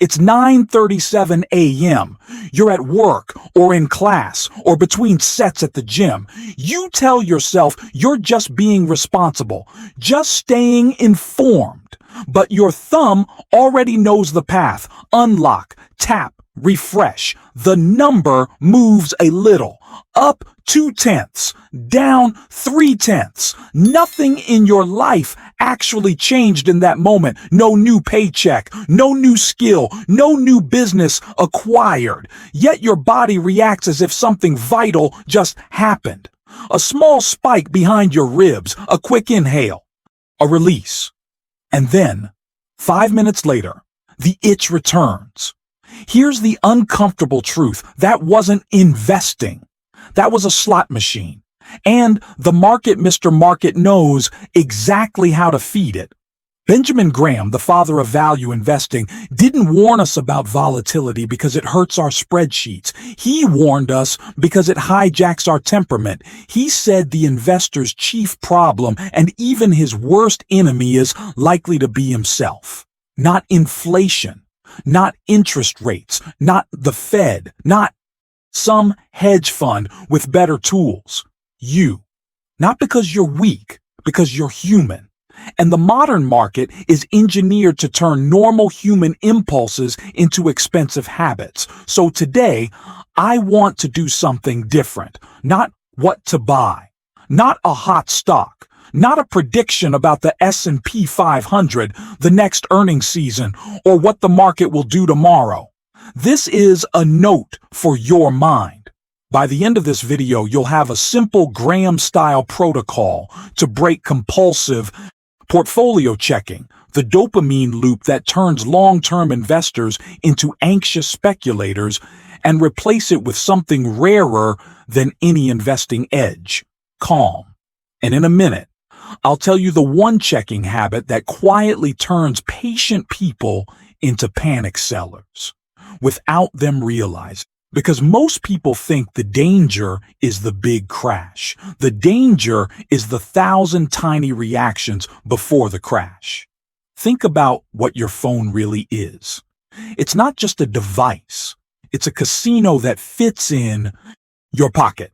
It's 9:37 a.m. You're at work or in class or between sets at the gym. You tell yourself you're just being responsible, just staying informed. But your thumb already knows the path. Unlock, tap, refresh. The number moves a little. Up 0.2, down 0.3. Nothing in your life actually changed in that moment. No new paycheck, no new skill, no new business acquired. Yet your body reacts as if something vital just happened. A small spike behind your ribs, a quick inhale, a release. And then, 5 minutes later, the itch returns. Here's the uncomfortable truth. That wasn't investing. That was a slot machine. And the market, Mr. Market, knows exactly how to feed it. Benjamin Graham, the father of value investing, didn't warn us about volatility because it hurts our spreadsheets. He warned us because it hijacks our temperament. He said the investor's chief problem and even his worst enemy is likely to be himself. Not inflation, not interest rates, not the Fed, not some hedge fund with better tools. You. Not because you're weak, because you're human. And the modern market is engineered to turn normal human impulses into expensive habits. So today, I want to do something different. Not what to buy. Not a hot stock. Not a prediction about the S&P 500, the next earnings season, or what the market will do tomorrow. This is a note for your mind. By the end of this video, you'll have a simple Graham-style protocol to break compulsive portfolio checking, the dopamine loop that turns long-term investors into anxious speculators, and replace it with something rarer than any investing edge: calm. And in a minute, I'll tell you the one checking habit that quietly turns patient people into panic sellers without them realizing. Because most people think the danger is the big crash. The danger is the 1,000 tiny reactions before the crash. Think about what your phone really is. It's not just a device. It's a casino that fits in your pocket.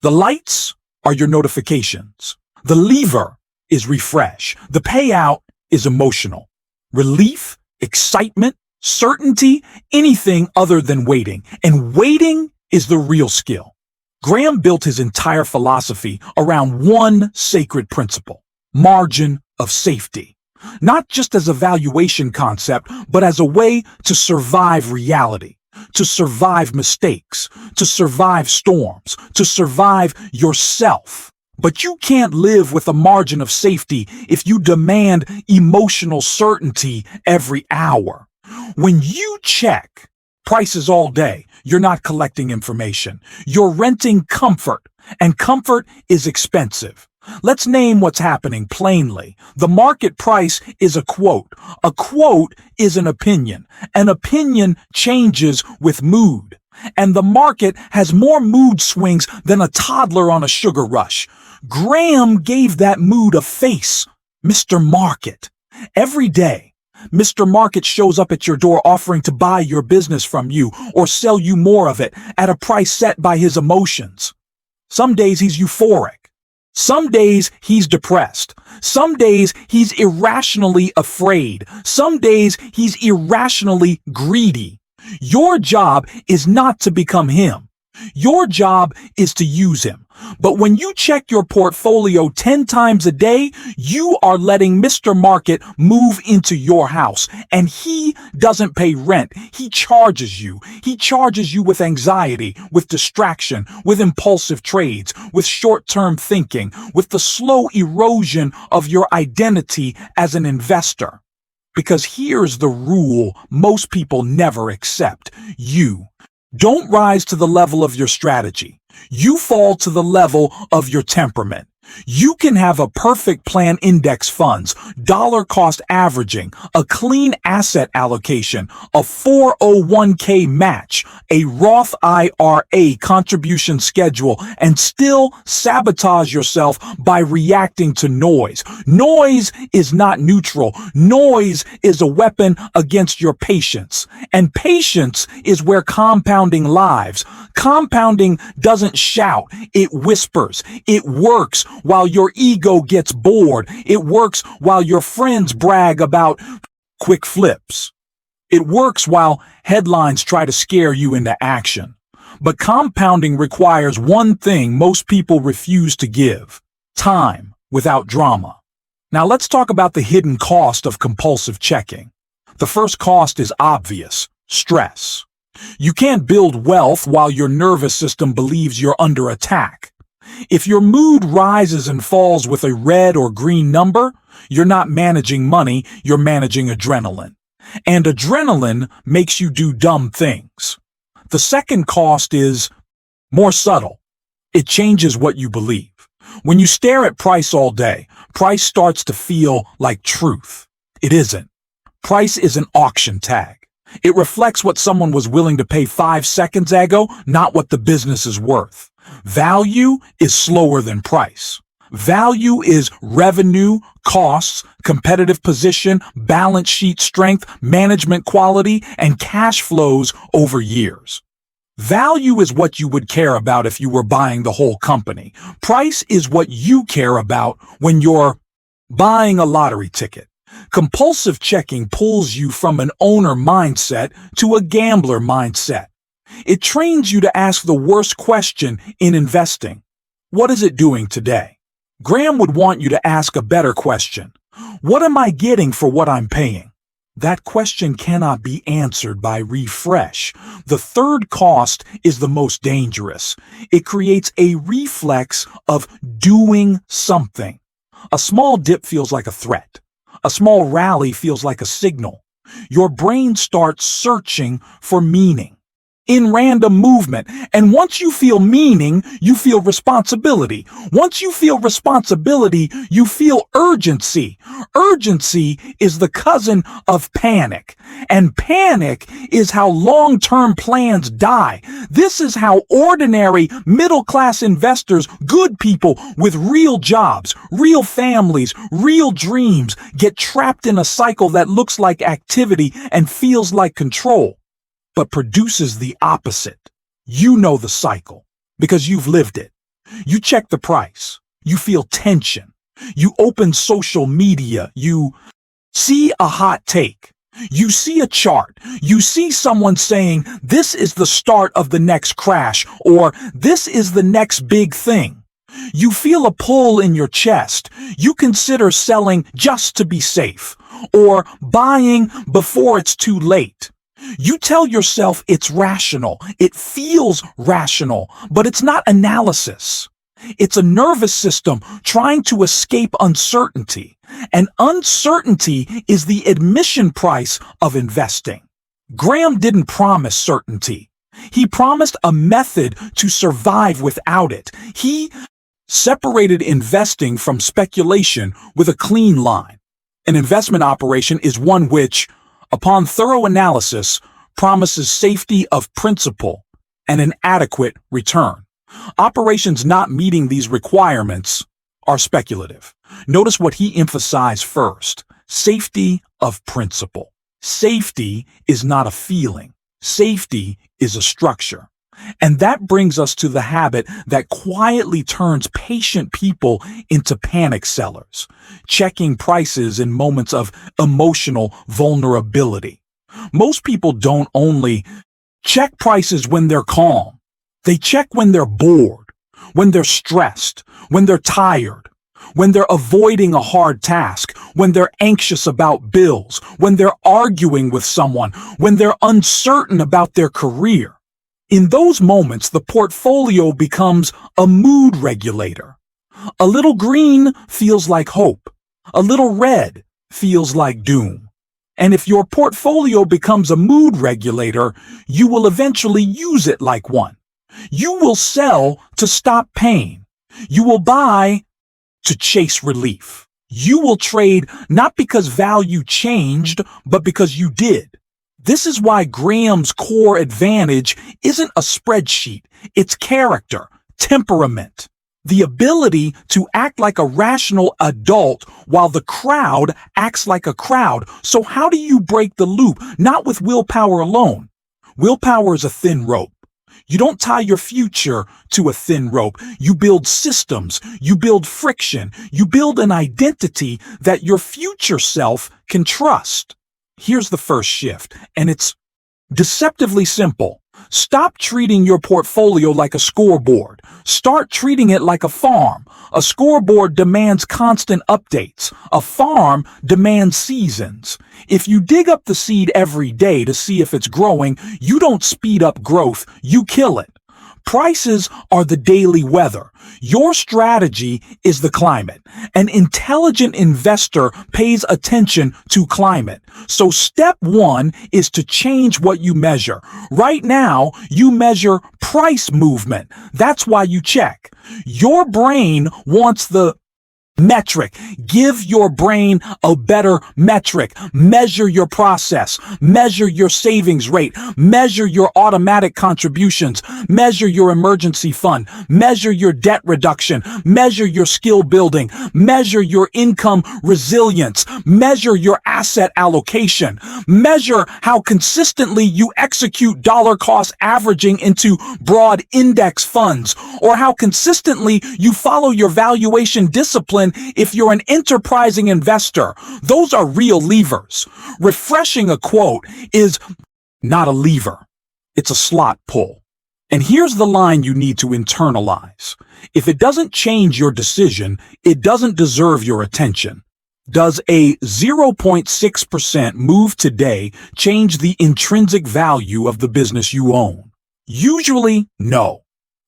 The lights are your notifications. The lever is refresh. The payout is emotional. Relief, excitement, certainty, anything other than waiting. And waiting is the real skill. Graham built his entire philosophy around one sacred principle: margin of safety. Not just as a valuation concept, but as a way to survive reality, to survive mistakes, to survive storms, to survive yourself. But you can't live with a margin of safety if you demand emotional certainty every hour. When you check prices all day, you're not collecting information. You're renting comfort, and comfort is expensive. Let's name what's happening plainly. The market price is a quote. A quote is an opinion. An opinion changes with mood. And the market has more mood swings than a toddler on a sugar rush. Graham gave that mood a face: Mr. Market. Every day, Mr. Market shows up at your door offering to buy your business from you or sell you more of it at a price set by his emotions. Some days he's euphoric. Some days he's depressed. Some days he's irrationally afraid. Some days he's irrationally greedy. Your job is not to become him. Your job is to use him. But when you check your portfolio 10 times a day, you are letting Mr. Market move into your house. And he doesn't pay rent. He charges you. He charges you with anxiety, with distraction, with impulsive trades, with short-term thinking, with the slow erosion of your identity as an investor. Because here's the rule most people never accept. You don't rise to the level of your strategy. You fall to the level of your temperament. You can have a perfect plan index funds, dollar cost averaging, a clean asset allocation, a 401k match, a Roth IRA contribution schedule, and still sabotage yourself by reacting to noise. Noise is not neutral. Noise is a weapon against your patience. And patience is where compounding lives. Compounding doesn't shout, it whispers. It works while your ego gets bored. It works while your friends brag about quick flips. It works while headlines try to scare you into action. But compounding requires one thing most people refuse to give: time without drama. Now let's talk about the hidden cost of compulsive checking. The first cost is obvious: stress. You can't build wealth while your nervous system believes you're under attack. If your mood rises and falls with a red or green number, you're not managing money, you're managing adrenaline. And adrenaline makes you do dumb things. The second cost is more subtle. It changes what you believe. When you stare at price all day, price starts to feel like truth. It isn't. Price is an auction tag. It reflects what someone was willing to pay 5 seconds ago, not what the business is worth. Value is slower than price. Value is revenue, costs, competitive position, balance sheet strength, management quality, and cash flows over years. Value is what you would care about if you were buying the whole company. Price is what you care about when you're buying a lottery ticket. Compulsive checking pulls you from an owner mindset to a gambler mindset. It trains you to ask the worst question in investing: what is it doing today? Graham would want you to ask a better question: what am I getting for what I'm paying? That question cannot be answered by refresh. The third cost is the most dangerous. It creates a reflex of doing something. A small dip feels like a threat. A small rally feels like a signal. Your brain starts searching for meaning in random movement. And once you feel meaning, you feel responsibility. Once you feel responsibility, you feel urgency. Urgency is the cousin of panic. And panic is how long-term plans die. This is how ordinary middle-class investors, good people with real jobs, real families, real dreams, get trapped in a cycle that looks like activity and feels like control, but produces the opposite. You know the cycle because you've lived it. You check the price. You feel tension. You open social media. You see a hot take. You see a chart. You see someone saying, this is the start of the next crash, or this is the next big thing. You feel a pull in your chest. You consider selling just to be safe, or buying before it's too late. You tell yourself it's rational. It feels rational, but it's not analysis. It's a nervous system trying to escape uncertainty. And uncertainty is the admission price of investing. Graham didn't promise certainty. He promised a method to survive without it. He separated investing from speculation with a clean line. An investment operation is one which, upon thorough analysis, promises safety of principal and an adequate return. Operations not meeting these requirements are speculative. Notice what he emphasized first: safety of principal. Safety is not a feeling. Safety is a structure. And that brings us to the habit that quietly turns patient people into panic sellers, checking prices in moments of emotional vulnerability. Most people don't only check prices when they're calm. They check when they're bored, when they're stressed, when they're tired, when they're avoiding a hard task, when they're anxious about bills, when they're arguing with someone, when they're uncertain about their career. In those moments, the portfolio becomes a mood regulator. A little green feels like hope. A little red feels like doom. And if your portfolio becomes a mood regulator, you will eventually use it like one. You will sell to stop pain. You will buy to chase relief. You will trade not because value changed, but because you did. This is why Graham's core advantage isn't a spreadsheet, it's character, temperament. The ability to act like a rational adult while the crowd acts like a crowd. So how do you break the loop? Not with willpower alone. Willpower is a thin rope. You don't tie your future to a thin rope. You build systems, you build friction, you build an identity that your future self can trust. Here's the first shift, and it's deceptively simple. Stop treating your portfolio like a scoreboard. Start treating it like a farm. A scoreboard demands constant updates. A farm demands seasons. If you dig up the seed every day to see if it's growing, you don't speed up growth, you kill it. Prices are the daily weather. Your strategy is the climate. An intelligent investor pays attention to climate. So step one is to change what you measure. Right now, you measure price movement. That's why you check. Your brain wants the metric. Give your brain a better metric. Measure your process. Measure your savings rate. Measure your automatic contributions. Measure your emergency fund. Measure your debt reduction. Measure your skill building. Measure your income resilience. Measure your asset allocation. Measure how consistently you execute dollar cost averaging into broad index funds, or how consistently you follow your valuation discipline if you're an enterprising investor. Those are real levers. Refreshing a quote is not a lever. It's a slot pull. And here's the line you need to internalize. If it doesn't change your decision, it doesn't deserve your attention. Does a 0.6% move today change the intrinsic value of the business you own? Usually, no.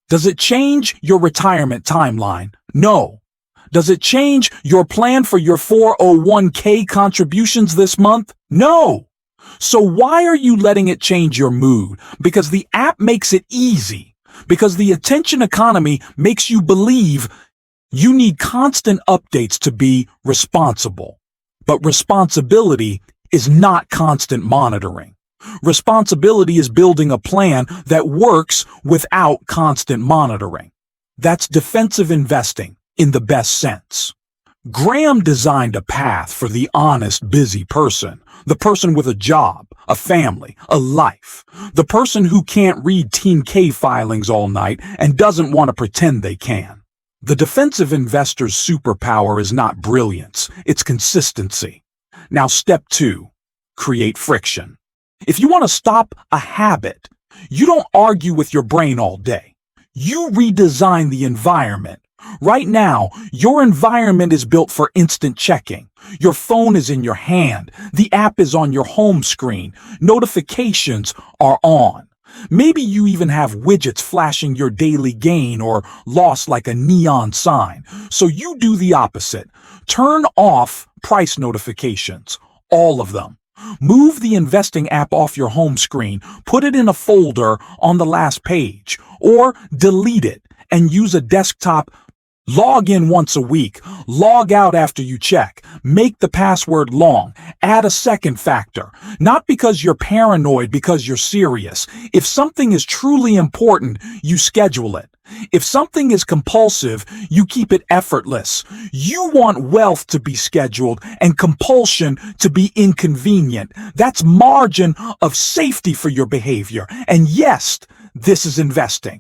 Does it change your retirement timeline? No. Does it change your plan for your 401k contributions this month? No. So why are you letting it change your mood? Because the app makes it easy. Because the attention economy makes you believe you need constant updates to be responsible. But responsibility is not constant monitoring. Responsibility is building a plan that works without constant monitoring. That's defensive investing in the best sense. Graham designed a path for the honest, busy person, the person with a job, a family, a life, the person who can't read Team K filings all night and doesn't want to pretend they can. The defensive investor's superpower is not brilliance, it's consistency. Now, step 2, create friction. If you want to stop a habit, you don't argue with your brain all day. You redesign the environment. Right now, your environment is built for instant checking. Your phone is in your hand. The app is on your home screen. Notifications are on. Maybe you even have widgets flashing your daily gain or loss like a neon sign. So you do the opposite. Turn off price notifications, all of them. Move the investing app off your home screen, put it in a folder on the last page, or delete it and use a desktop. Log in once a week, log out after you check, make the password long, add a second factor. Not because you're paranoid, because you're serious. If something is truly important, you schedule it. If something is compulsive, you keep it effortless. You want wealth to be scheduled and compulsion to be inconvenient. That's margin of safety for your behavior. And yes, this is investing.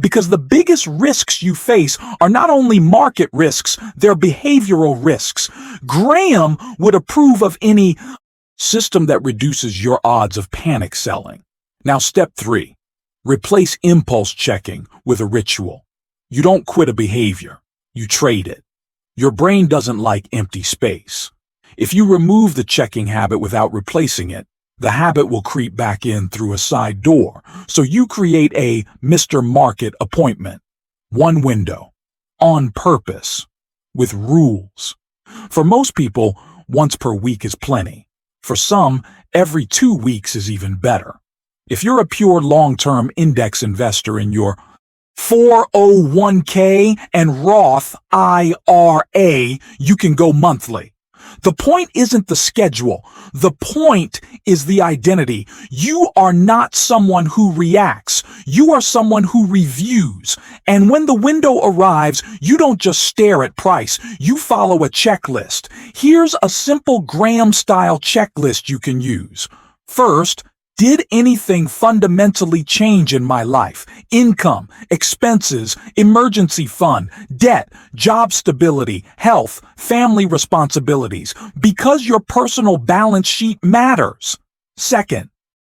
Because the biggest risks you face are not only market risks, they're behavioral risks. Graham would approve of any system that reduces your odds of panic selling. Now, step 3, replace impulse checking with a ritual. You don't quit a behavior, you trade it. Your brain doesn't like empty space. If you remove the checking habit without replacing it, the habit will creep back in through a side door. So you create a Mr. Market appointment. One window. On purpose. With rules. For most people, once per week is plenty. For some, every 2 weeks is even better. If you're a pure long-term index investor and you're 401k and Roth IRA, you can go monthly. The point isn't the schedule. The point is the identity. You are not someone who reacts. You are someone who reviews. And when the window arrives, you don't just stare at price. You follow a checklist. Here's a simple Graham-style checklist you can use. First, did anything fundamentally change in my life? Income, expenses, emergency fund, debt, job stability, health, family responsibilities, because your personal balance sheet matters. Second,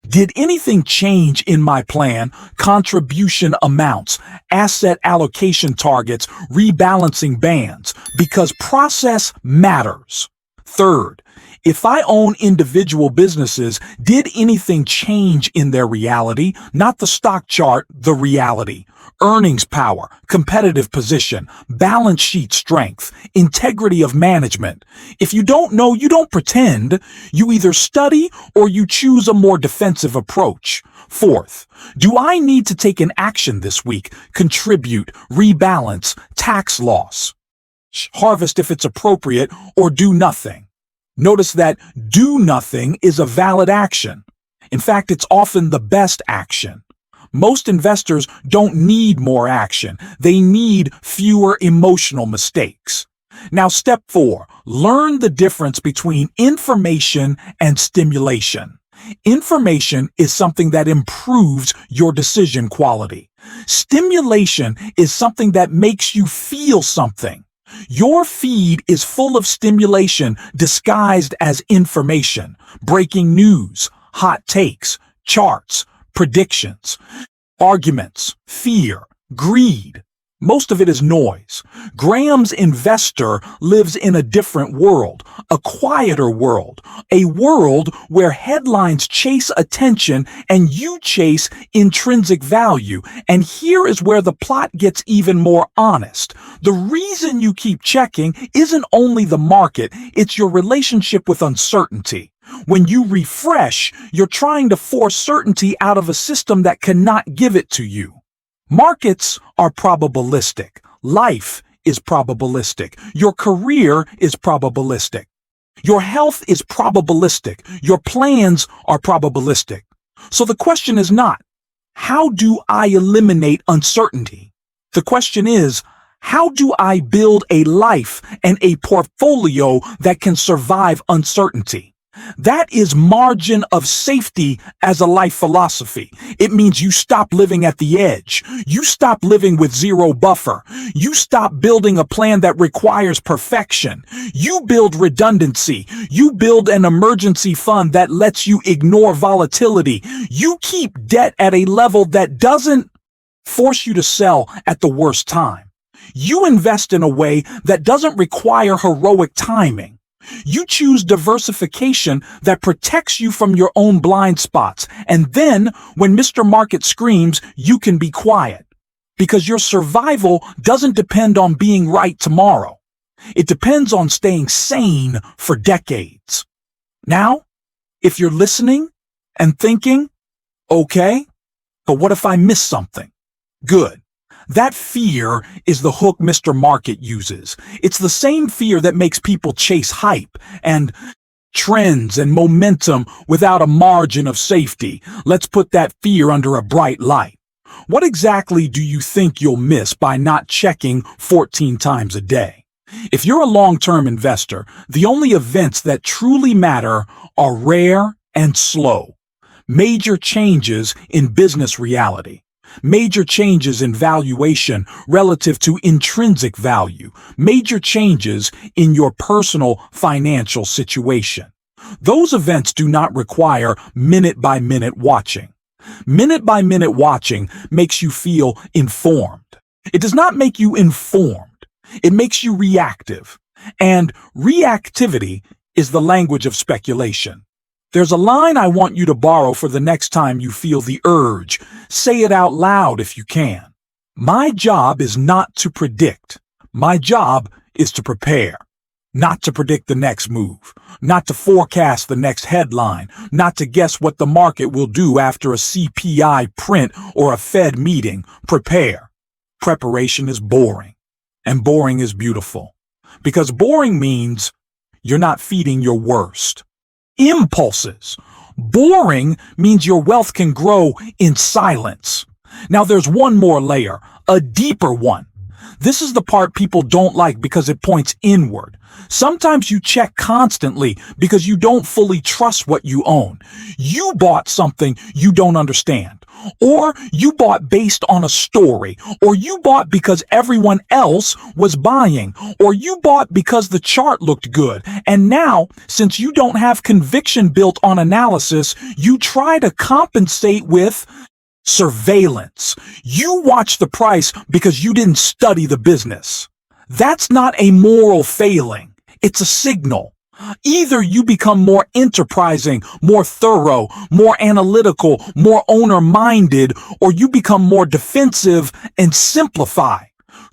did anything change in my plan, contribution amounts, asset allocation targets, rebalancing bands, because process matters. Third, if I own individual businesses, did anything change in their reality? Not the stock chart, the reality. Earnings power, competitive position, balance sheet strength, integrity of management. If you don't know, you don't pretend. You either study or you choose a more defensive approach. Fourth, do I need to take an action this week? Contribute, rebalance, tax loss. Harvest if it's appropriate, or do nothing. Notice that do nothing is a valid action. In fact, it's often the best action. Most investors don't need more action. They need fewer emotional mistakes. Now, step 4, learn the difference between information and stimulation. Information is something that improves your decision quality. Stimulation is something that makes you feel something. Your feed is full of stimulation disguised as information, breaking news, hot takes, charts, predictions, arguments, fear, greed. Most of it is noise. Graham's investor lives in a different world, a quieter world, a world where headlines chase attention and you chase intrinsic value. And here is where the plot gets even more honest. The reason you keep checking isn't only the market, it's your relationship with uncertainty. When you refresh, you're trying to force certainty out of a system that cannot give it to you. Markets are probabilistic. Life is probabilistic. Your career is probabilistic. Your health is probabilistic. Your plans are probabilistic. So the question is not, how do I eliminate uncertainty? The question is, how do I build a life and a portfolio that can survive uncertainty? That is margin of safety as a life philosophy. It means you stop living at the edge. You stop living with zero buffer. You stop building a plan that requires perfection. You build redundancy. You build an emergency fund that lets you ignore volatility. You keep debt at a level that doesn't force you to sell at the worst time. You invest in a way that doesn't require heroic timing. You choose diversification that protects you from your own blind spots. And then, when Mr. Market screams, you can be quiet. Because your survival doesn't depend on being right tomorrow. It depends on staying sane for decades. Now, if you're listening and thinking, okay, but what if I miss something? Good. That fear is the hook Mr. Market uses. It's the same fear that makes people chase hype and trends and momentum without a margin of safety. Let's put that fear under a bright light. What exactly do you think you'll miss by not checking 14 times a day? If you're a long-term investor, the only events that truly matter are rare and slow. Major changes in business reality. Major changes in valuation relative to intrinsic value. Major changes in your personal financial situation. Those events do not require minute-by-minute watching. Minute-by-minute watching makes you feel informed. It does not make you informed. It makes you reactive. And reactivity is the language of speculation. There's a line I want you to borrow for the next time you feel the urge. Say it out loud if you can. My job is not to predict. My job is to prepare. Not to predict the next move. Not to forecast the next headline. Not to guess what the market will do after a CPI print or a Fed meeting. Prepare. Preparation is boring, and boring is beautiful. Because boring means you're not feeding your worst impulses. Boring means your wealth can grow in silence. Now there's one more layer, a deeper one. This is the part people don't like because it points inward. Sometimes you check constantly because you don't fully trust what you own. You bought something you don't understand. Or you bought based on a story. Or you bought because everyone else was buying. Or you bought because the chart looked good. And now, since you don't have conviction built on analysis, you try to compensate with surveillance. You watch the price because you didn't study the business. That's not a moral failing. It's a signal. Either you become more enterprising, more thorough, more analytical, more owner-minded, or you become more defensive and simplify.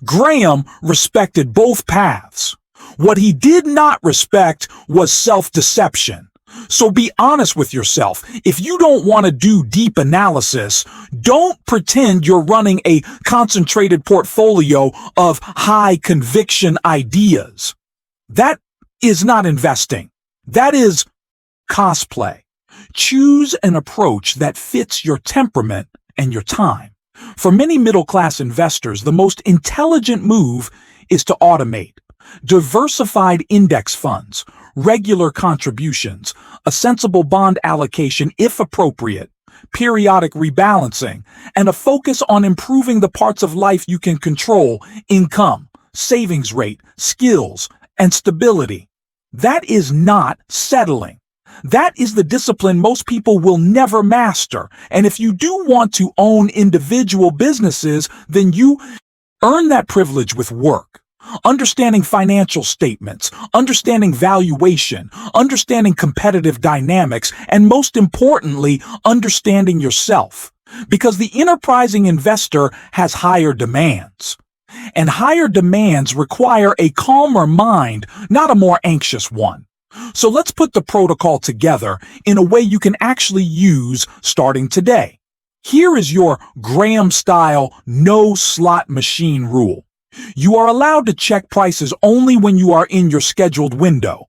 Graham respected both paths. What he did not respect was self-deception. So be honest with yourself. If you don't want to do deep analysis, don't pretend you're running a concentrated portfolio of high conviction ideas. That is not investing. That is cosplay. Choose an approach that fits your temperament and your time. For many middle-class investors, the most intelligent move is to automate. Diversified index funds, regular contributions, a sensible bond allocation if appropriate, periodic rebalancing, and a focus on improving the parts of life you can control: income, savings rate, skills, and stability. That is not settling. That is the discipline most people will never master. And if you do want to own individual businesses, then you earn that privilege with work. Understanding financial statements, understanding valuation, understanding competitive dynamics, and most importantly, understanding yourself. Because the enterprising investor has higher demands. And higher demands require a calmer mind, not a more anxious one. So let's put the protocol together in a way you can actually use starting today. Here is your Graham-style no slot machine rule. You are allowed to check prices only when you are in your scheduled window,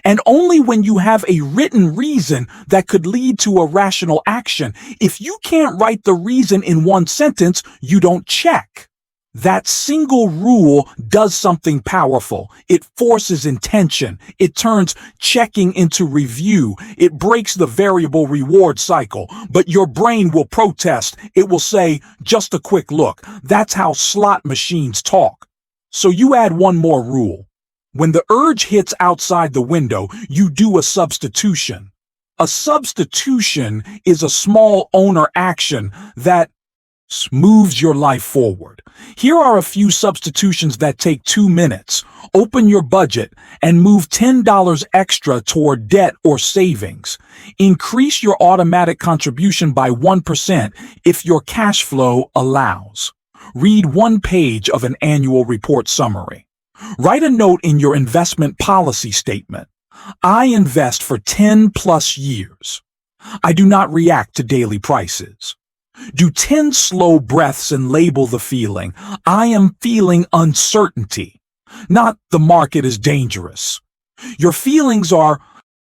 and only when you have a written reason that could lead to a rational action. If you can't write the reason in one sentence, you don't check. That single rule does something powerful. It forces intention. It turns checking into review. It breaks the variable reward cycle. But your brain will protest. It will say, just a quick look. That's how slot machines talk. So you add one more rule. When the urge hits outside the window, you do a substitution. A substitution is a small owner action that moves your life forward. Here are a few substitutions that take 2 minutes. Open your budget and move $10 extra toward debt or savings. Increase your automatic contribution by 1% if your cash flow allows. Read 1 page of an annual report summary. Write a note in your investment policy statement. I invest for 10+ years. I do not react to daily prices. Do 10 slow breaths and label the feeling. I am feeling uncertainty, not the market is dangerous. Your feelings are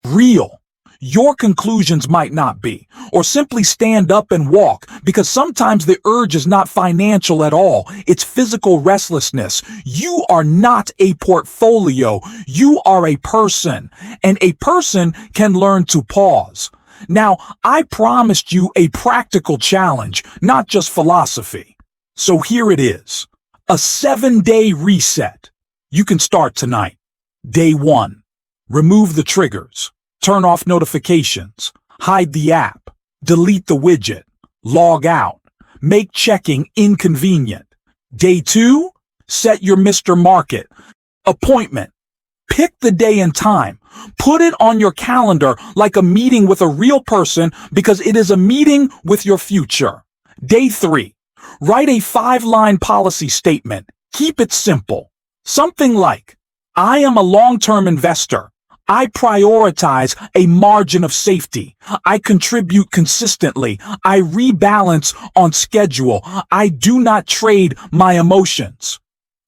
real. Your conclusions might not be. Or simply stand up and walk, because sometimes the urge is not financial at all. It's physical restlessness. You are not a portfolio. You are a person, and a person can learn to pause. Now, I promised you a practical challenge, not just philosophy. So here it is. A 7-day reset. You can start tonight. Day 1. Remove the triggers. Turn off notifications. Hide the app. Delete the widget. Log out. Make checking inconvenient. Day 2. Set your Mr. Market appointment. Pick the day and time. Put it on your calendar like a meeting with a real person, because it is a meeting with your future. Day 3. Write a 5-line policy statement. Keep it simple. Something like, I am a long-term investor. I prioritize a margin of safety. I contribute consistently. I rebalance on schedule. I do not trade my emotions.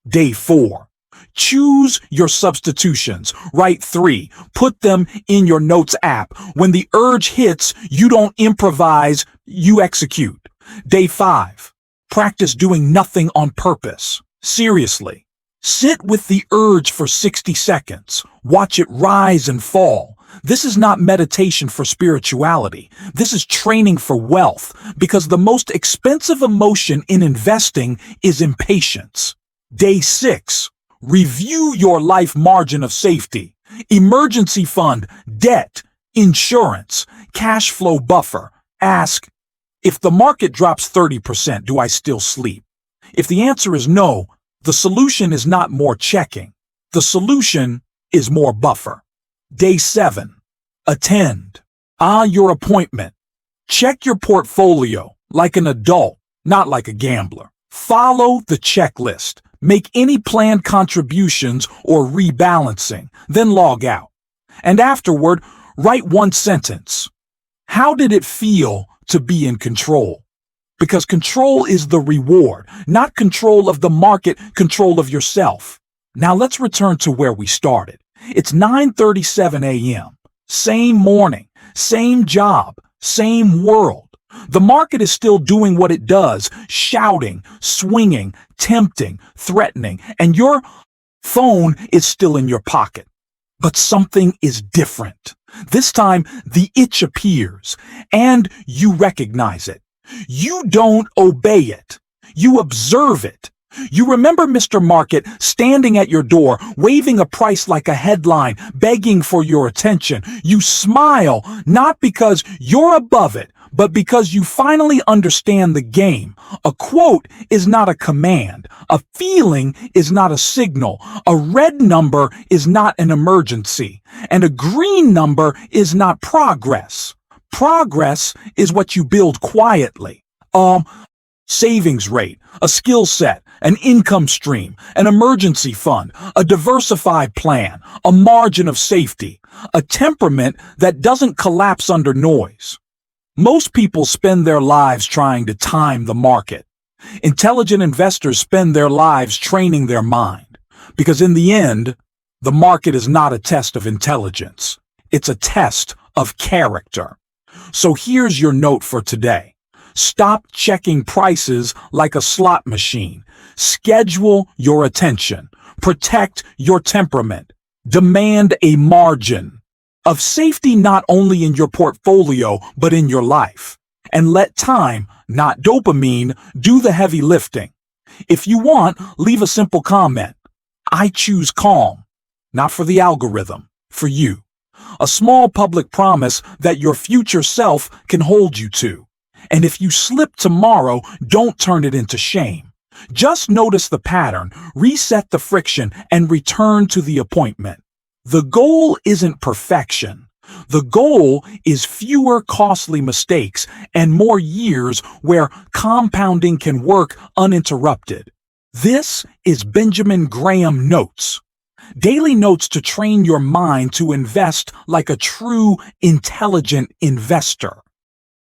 Day 4. Choose your substitutions. Write 3. Put them in your notes app. When the urge hits, you don't improvise, you execute. Day 5. Practice doing nothing on purpose. Seriously. Sit with the urge for 60 seconds. Watch it rise and fall. This is not meditation for spirituality. This is training for wealth, because the most expensive emotion in investing is impatience. Day 6. Review your life margin of safety. Emergency fund, debt, insurance, cash flow buffer. Ask, if the market drops 30%, do I still sleep? If the answer is no, the solution is not more checking. The solution is more buffer. Day 7. Attend. Your appointment. Check your portfolio like an adult, not like a gambler. Follow the checklist. Make any planned contributions or rebalancing, then log out. And afterward, write one sentence. How did it feel to be in control? Because control is the reward, not control of the market, control of yourself. Now let's return to where we started. It's 9:37 a.m. Same morning, same job, same world. The market is still doing what it does, shouting, swinging, tempting, threatening, and your phone is still in your pocket. But something is different. This time, the itch appears, and you recognize it. You don't obey it. You observe it. You remember Mr. Market standing at your door, waving a price like a headline, begging for your attention. You smile, not because you're above it, but because you finally understand the game. A quote is not a command. A feeling is not a signal. A red number is not an emergency. And a green number is not progress. Progress is what you build quietly. Savings rate, a skill set, an income stream, an emergency fund, a diversified plan, a margin of safety, a temperament that doesn't collapse under noise. Most people spend their lives trying to time the market. Intelligent investors spend their lives training their mind, because in the end, the market is not a test of intelligence. It's a test of character. So here's your note for today. Stop checking prices like a slot machine. Schedule your attention. Protect your temperament. Demand a margin of safety not only in your portfolio, but in your life. And let time, not dopamine, do the heavy lifting. If you want, leave a simple comment. I choose calm, not for the algorithm, for you. A small public promise that your future self can hold you to. And if you slip tomorrow, don't turn it into shame. Just notice the pattern, reset the friction, and return to the appointment. The goal isn't perfection. The goal is fewer costly mistakes and more years where compounding can work uninterrupted. This is Benjamin Graham Notes. Daily notes to train your mind to invest like a true, intelligent investor.